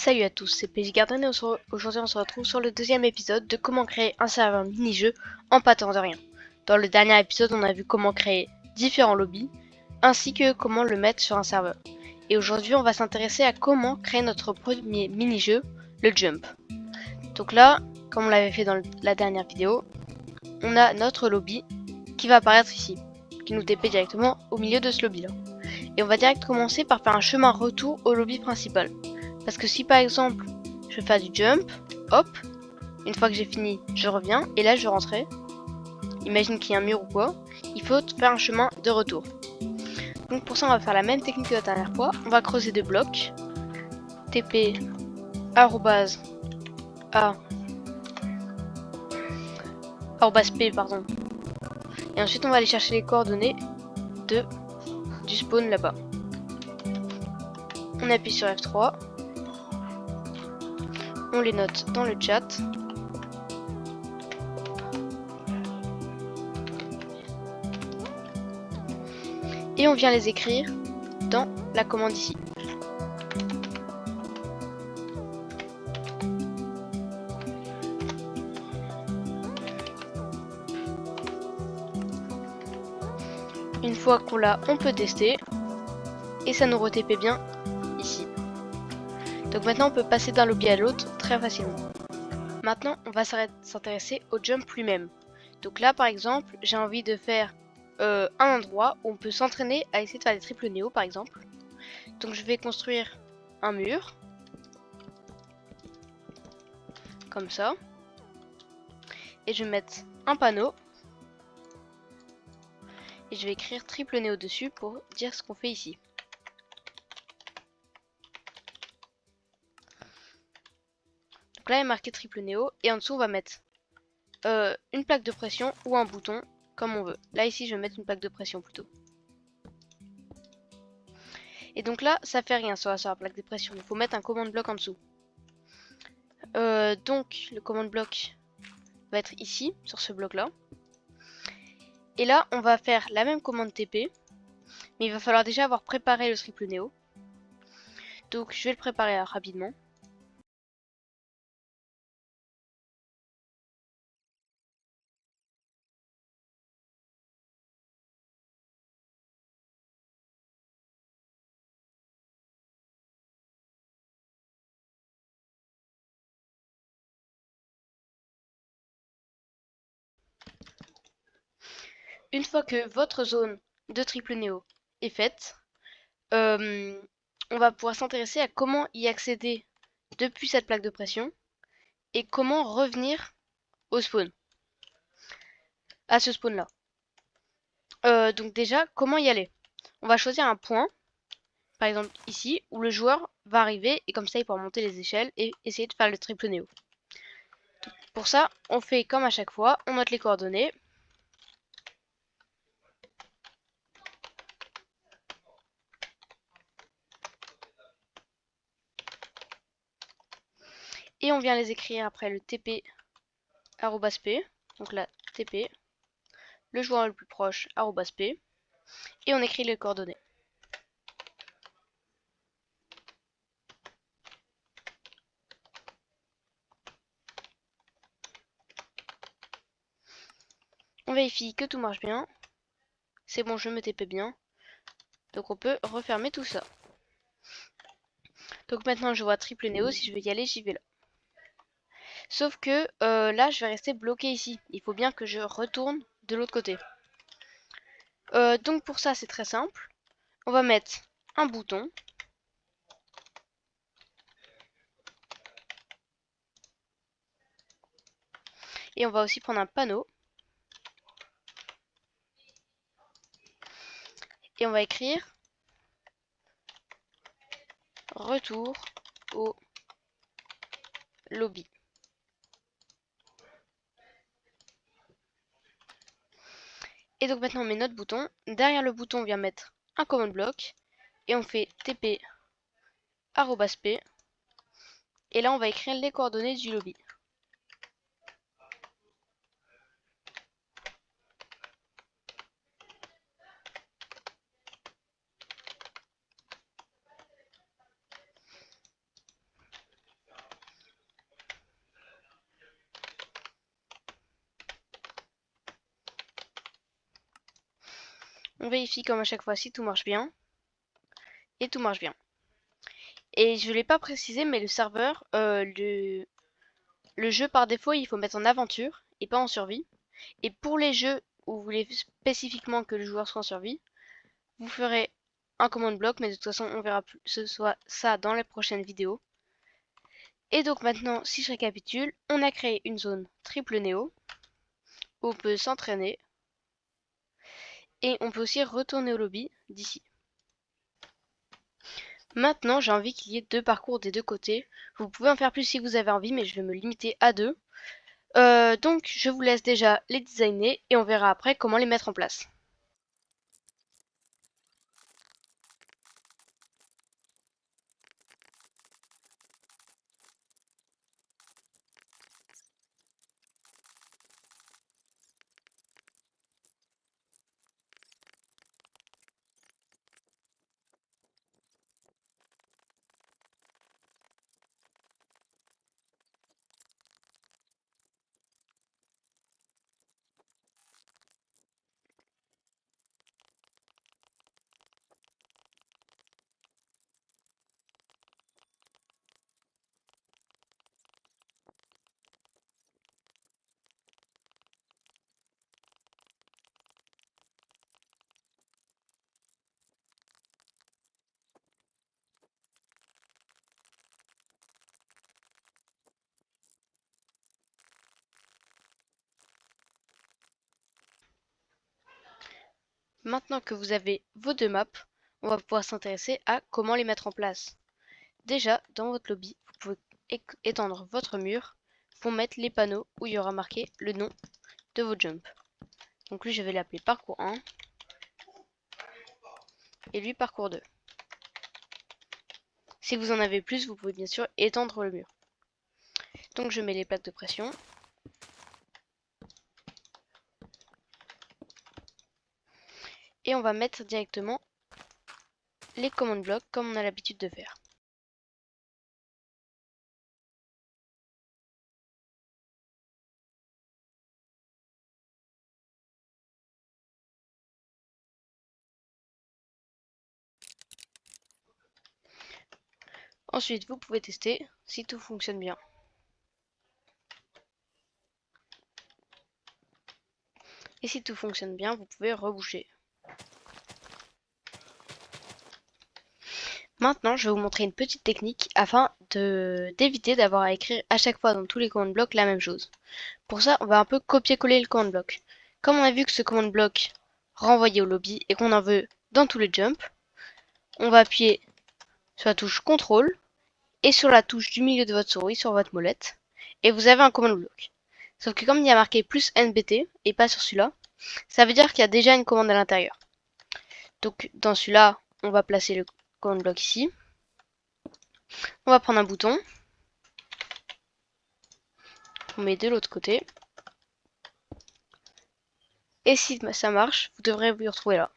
Salut à tous, c'est PJ Garden et aujourd'hui on se retrouve sur le deuxième épisode de comment créer un serveur mini-jeu en partant de rien. Dans le dernier épisode, on a vu comment créer différents lobbies ainsi que comment le mettre sur un serveur. Et aujourd'hui, on va s'intéresser à comment créer notre premier mini-jeu, le Jump. Donc là, comme on l'avait fait dans la dernière vidéo, on a notre lobby qui va apparaître ici, qui nous TP directement au milieu de ce lobby là. Et on va direct commencer par faire un chemin retour au lobby principal. Parce que si par exemple je veux faire du jump, hop, une fois que j'ai fini, je reviens et là je vais rentrer. Imagine qu'il y a un mur ou quoi, il faut faire un chemin de retour. Donc pour ça on va faire la même technique que la dernière fois, on va creuser des blocs, tp arrobase a arrobase p pardon. Et ensuite on va aller chercher les coordonnées du spawn là-bas. On appuie sur F3, on les note dans le chat. Et on vient les écrire dans la commande ici. Une fois qu'on l'a, on peut tester et ça nous re-TP bien ici. Donc maintenant on peut passer d'un lobby à l'autre très facilement. Maintenant on va s'intéresser au jump lui-même. Donc là par exemple j'ai envie de faire un endroit où on peut s'entraîner à essayer de faire des triples néo par exemple. Donc je vais construire un mur comme ça et je vais mettre un panneau et je vais écrire triple néo dessus pour dire ce qu'on fait ici. Donc là il est marqué triple néo et en dessous on va mettre une plaque de pression ou un bouton comme on veut. Là ici je vais mettre une plaque de pression plutôt. Et donc là ça fait rien sur la plaque de pression, il faut mettre un command bloc en dessous. Donc le command bloc va être ici sur ce bloc là. Et là on va faire la même commande TP, mais il va falloir déjà avoir préparé le triple néo. Donc je vais le préparer rapidement. Une fois que votre zone de triple néo est faite, on va pouvoir s'intéresser à comment y accéder depuis cette plaque de pression et comment revenir au spawn, à ce spawn là. Donc déjà, comment y aller? On va choisir un point, par exemple ici, où le joueur va arriver et comme ça il pourra monter les échelles et essayer de faire le triple néo. Pour ça, on fait comme à chaque fois, on note les coordonnées. Et on vient les écrire après le tp @p, donc là tp, le joueur le plus proche @p, et on écrit les coordonnées. On vérifie que tout marche bien. C'est bon, je me TP bien. Donc on peut refermer tout ça. Donc maintenant je vois triple néo, si je veux y aller, j'y vais là. Sauf que là je vais rester bloqué ici. Il faut bien que je retourne de l'autre côté. Donc pour ça c'est très simple. On va mettre un bouton. Et on va aussi prendre un panneau. Et on va écrire retour au lobby. Et donc maintenant on met notre bouton. Derrière le bouton on vient mettre un command block. Et on fait tp @p. Et là on va écrire les coordonnées du lobby. On vérifie comme à chaque fois si tout marche bien. Et tout marche bien. Et je ne l'ai pas précisé, mais le serveur, le jeu par défaut, il faut mettre en aventure et pas en survie. Et pour les jeux où vous voulez spécifiquement que le joueur soit en survie, vous ferez un command block, mais de toute façon, on verra plus ce soit ça dans les prochaines vidéos. Et donc maintenant, si je récapitule, on a créé une zone triple néo où on peut s'entraîner et on peut aussi retourner au lobby d'ici. Maintenant, j'ai envie qu'il y ait 2 parcours des 2 côtés. Vous pouvez en faire plus si vous avez envie, mais je vais me limiter à 2. Donc, je vous laisse déjà les designer et on verra après comment les mettre en place. Maintenant que vous avez vos 2 maps, on va pouvoir s'intéresser à comment les mettre en place. Déjà, dans votre lobby, vous pouvez étendre votre mur pour mettre les panneaux où il y aura marqué le nom de vos jumps. Donc lui, je vais l'appeler parcours 1 et lui parcours 2. Si vous en avez plus, vous pouvez bien sûr étendre le mur. Donc je mets les plaques de pression. Et on va mettre directement les command blocks comme on a l'habitude de faire. Ensuite, vous pouvez tester si tout fonctionne bien. Et si tout fonctionne bien, vous pouvez reboucher. Maintenant, je vais vous montrer une petite technique afin d'éviter d'avoir à écrire à chaque fois dans tous les command blocks la même chose. Pour ça, on va un peu copier-coller le command block. Comme on a vu que ce command block renvoyait au lobby et qu'on en veut dans tous les jumps, on va appuyer sur la touche CTRL et sur la touche du milieu de votre souris, sur votre molette, et vous avez un command block. Sauf que comme il y a marqué plus NBT et pas sur celui-là, ça veut dire qu'il y a déjà une commande à l'intérieur. Donc dans celui-là, on va placer le command block ici. On va prendre un bouton. On met de l'autre côté. Et si ça marche, vous devrez vous y retrouver là.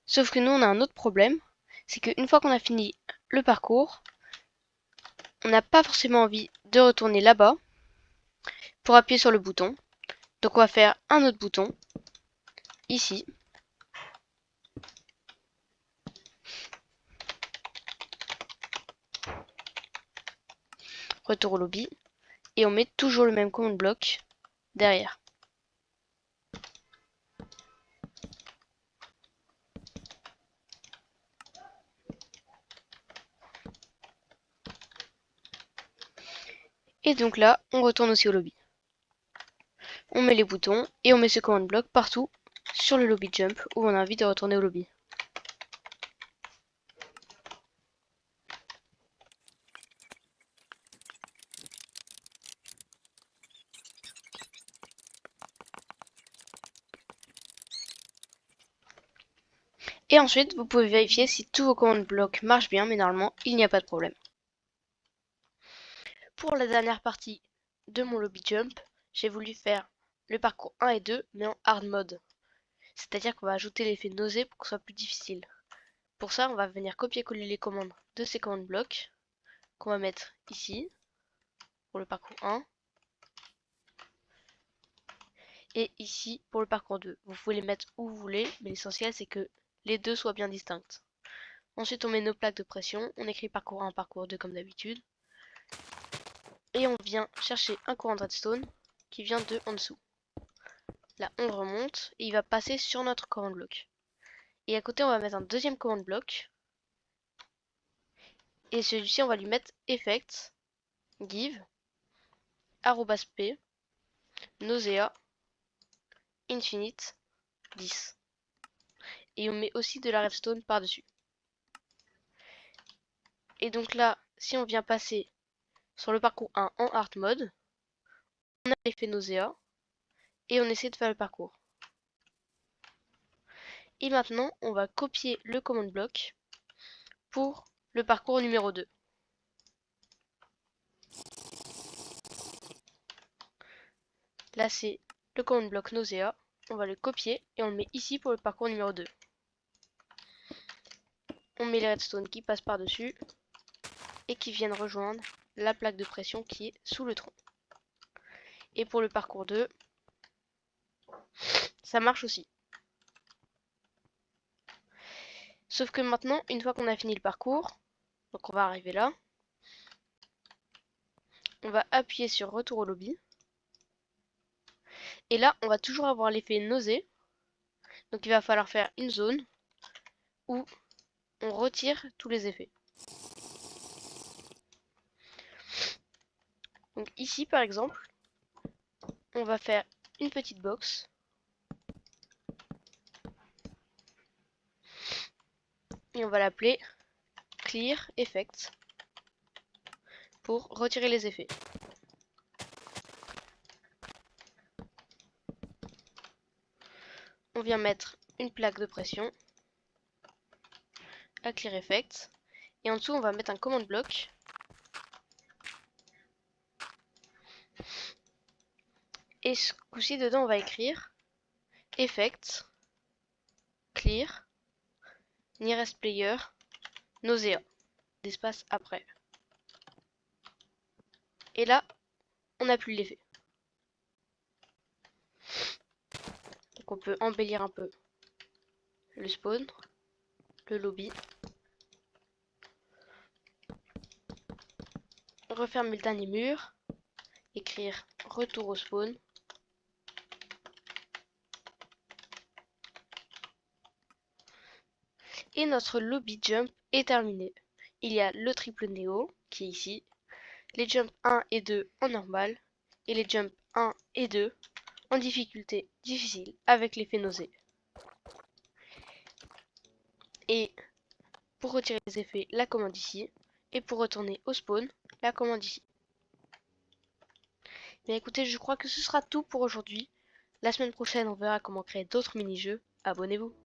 Sauf que nous, on a un autre problème. C'est qu'une fois qu'on a fini le parcours, on n'a pas forcément envie de retourner là-bas pour appuyer sur le bouton. Donc on va faire un autre bouton, ici. Retour au lobby. Et on met toujours le même command block derrière. Et donc là, on retourne aussi au lobby. On met les boutons et on met ce command block partout sur le lobby jump où on a envie de retourner au lobby. Et ensuite, vous pouvez vérifier si tous vos command blocks marchent bien, mais normalement, il n'y a pas de problème. Pour la dernière partie de mon lobby jump, j'ai voulu faire le parcours 1 et 2, mais en hard mode. C'est-à-dire qu'on va ajouter l'effet nausée pour que ce soit plus difficile. Pour ça, on va venir copier-coller les commandes de ces command blocks, qu'on va mettre ici, pour le parcours 1. Et ici, pour le parcours 2, vous pouvez les mettre où vous voulez, mais l'essentiel c'est que les deux soient bien distinctes. Ensuite, on met nos plaques de pression, on écrit parcours 1, parcours 2 comme d'habitude. Et on vient chercher un courant de redstone qui vient de en dessous. Là, on remonte et il va passer sur notre command block. Et à côté, on va mettre un deuxième command block. Et celui-ci, on va lui mettre effect, give, @p, nausea, infinite, 10. Et on met aussi de la redstone par-dessus. Et donc là, si on vient passer sur le parcours 1 en hard mode, on a l'effet nausea et on essaie de faire le parcours. Et maintenant, on va copier le command block pour le parcours numéro 2. Là, c'est le command block nausea. On va le copier et on le met ici pour le parcours numéro 2. On met les redstone qui passent par-dessus et qui viennent rejoindre la plaque de pression qui est sous le tronc. Et pour le parcours 2, ça marche aussi. Sauf que maintenant, une fois qu'on a fini le parcours, donc on va arriver là, on va appuyer sur retour au lobby. Et là, on va toujours avoir l'effet nausée. Donc il va falloir faire une zone où on retire tous les effets. Donc ici, par exemple, on va faire une petite box. Et on va l'appeler Clear Effect pour retirer les effets. On vient mettre une plaque de pression à Clear Effect. Et en dessous, on va mettre un command block. Et ce coup-ci, dedans, on va écrire Effect Clear Nearest Player Nausea. D'espace après. Et là, on n'a plus l'effet. Donc on peut embellir un peu le spawn, le lobby. Refermer le dernier mur. Écrire retour au spawn. Et notre lobby jump est terminé. Il y a le triple néo qui est ici, les jumps 1 et 2 en normal et les jumps 1 et 2 en difficulté difficile avec l'effet nausée. Et pour retirer les effets, la commande ici. Et pour retourner au spawn, la commande ici. Bien écoutez, je crois que ce sera tout pour aujourd'hui. La semaine prochaine, on verra comment créer d'autres mini-jeux. Abonnez-vous.